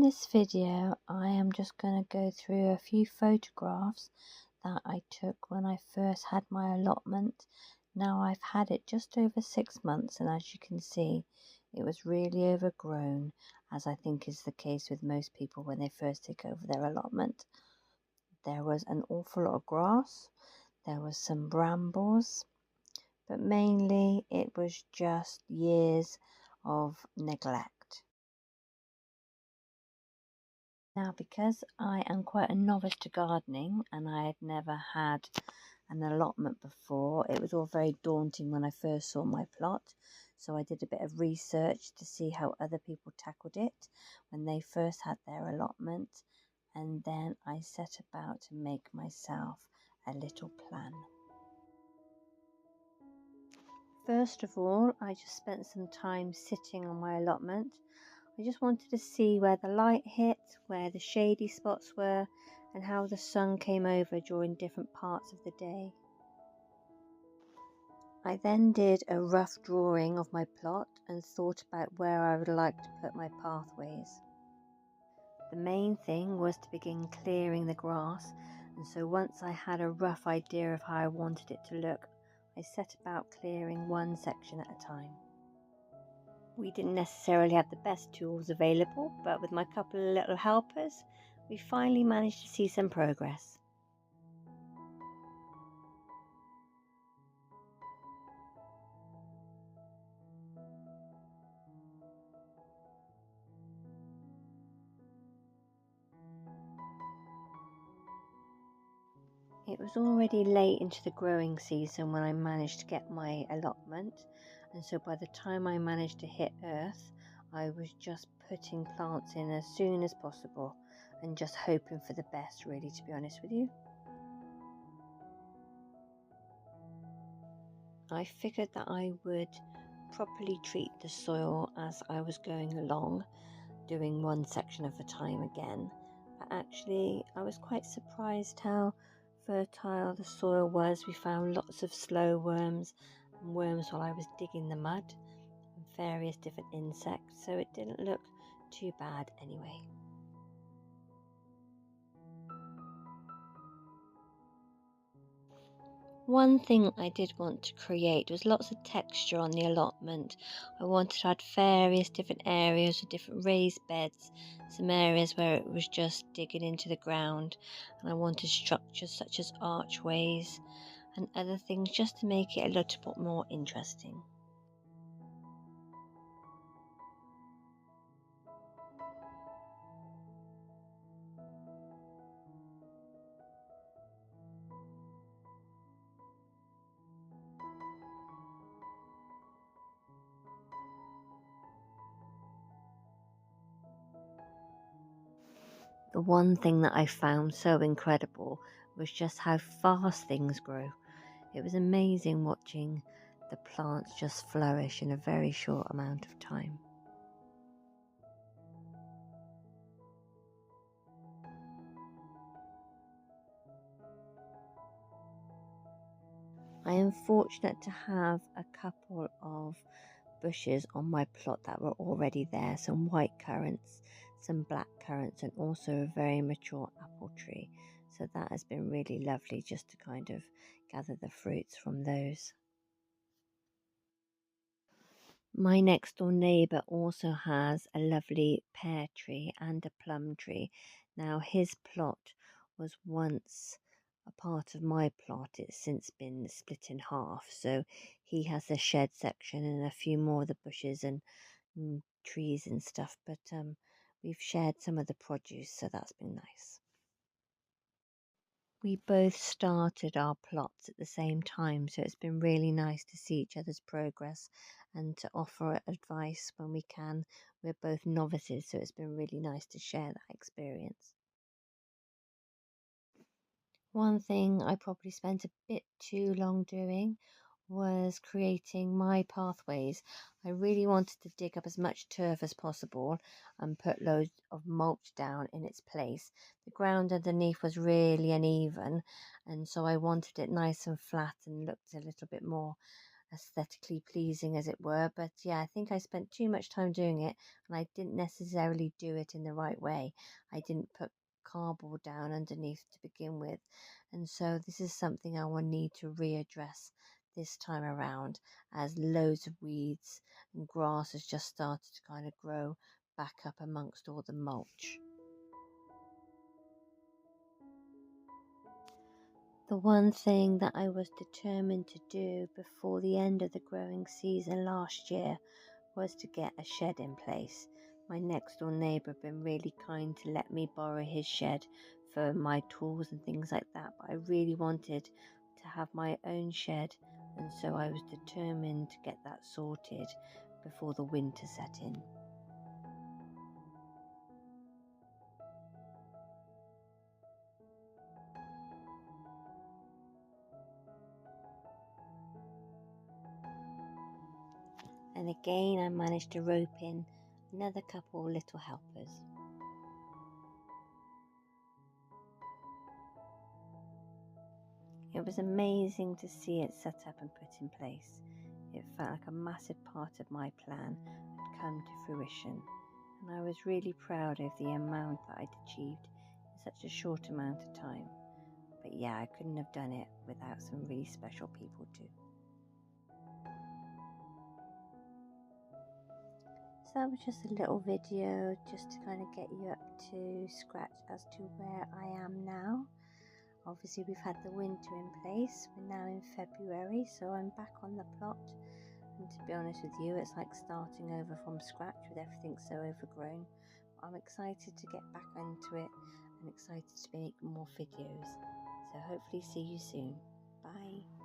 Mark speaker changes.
Speaker 1: this video, I am just going to go through a few photographs that I took when I first had my allotment. Now I've had it just over 6 months, and as you can see, it was really overgrown, as I think is the case with most people when they first take over their allotment. There was an awful lot of grass, there was some brambles, but mainly it was just years of neglect. Now, because I am quite a novice to gardening and I had never had an allotment before, it was all very daunting when I first saw my plot. So I did a bit of research to see how other people tackled it when they first had their allotment, and then I set about to make myself a little plan. First of all, I just spent some time sitting on my allotment. I just wanted to see where the light hit, where the shady spots were, and how the sun came over during different parts of the day. I then did a rough drawing of my plot and thought about where I would like to put my pathways. The main thing was to begin clearing the grass, and so once I had a rough idea of how I wanted it to look, I set about clearing one section at a time. We didn't necessarily have the best tools available, but with my couple of little helpers, we finally managed to see some progress. It was already late into the growing season when I managed to get my allotment, and so by the time I managed to hit earth, I was just putting plants in as soon as possible and just hoping for the best, really, to be honest with you. I figured that I would properly treat the soil as I was going along, doing one section at a time again, but actually I was quite surprised how fertile the soil was. We found lots of slow worms and worms while I was digging the mud, and various different insects, so it didn't look too bad anyway. One thing I did want to create was lots of texture on the allotment. I wanted to add various different areas with different raised beds, some areas where it was just digging into the ground, and I wanted structures such as archways and other things just to make it a little bit more interesting. The one thing that I found so incredible was just how fast things grow. It was amazing watching the plants just flourish in a very short amount of time. I am fortunate to have a couple of bushes on my plot that were already there, some white currants, some black currants, and also a very mature apple tree. So that has been really lovely just to kind of gather the fruits from those. My next door neighbour also has a lovely pear tree and a plum tree. Now his plot was once a part of my plot. It's since been split in half, so he has the shed section and a few more of the bushes and trees and stuff, but we've shared some of the produce, so that's been nice. We both started our plots at the same time, so it's been really nice to see each other's progress and to offer advice when we can. We're both novices, so it's been really nice to share that experience. One thing I probably spent a bit too long doing was creating my pathways. I really wanted to dig up as much turf as possible and put loads of mulch down in its place. The ground underneath was really uneven, and so I wanted it nice and flat and looked a little bit more aesthetically pleasing, as it were. But yeah, I think I spent too much time doing it, and I didn't necessarily do it in the right way. I didn't put cardboard down underneath to begin with, and so this is something I will need to readdress this time around, as loads of weeds and grass has just started to kind of grow back up amongst all the mulch. The one thing that I was determined to do before the end of the growing season last year was to get a shed in place. My next door neighbour had been really kind to let me borrow his shed for my tools and things like that, but I really wanted to have my own shed, and so I was determined to get that sorted before the winter set in. And again I managed to rope in another couple of little helpers. It was amazing to see it set up and put in place. It felt like a massive part of my plan had come to fruition, and I was really proud of the amount that I'd achieved in such a short amount of time. But yeah, I couldn't have done it without some really special people too. So that was just a little video just to kind of get you up to scratch as to where I am now. Obviously we've had the winter in place, we're now in February, so I'm back on the plot, and to be honest with you, it's like starting over from scratch with everything so overgrown. I'm excited to get back into it and excited to make more videos, so hopefully see you soon. Bye.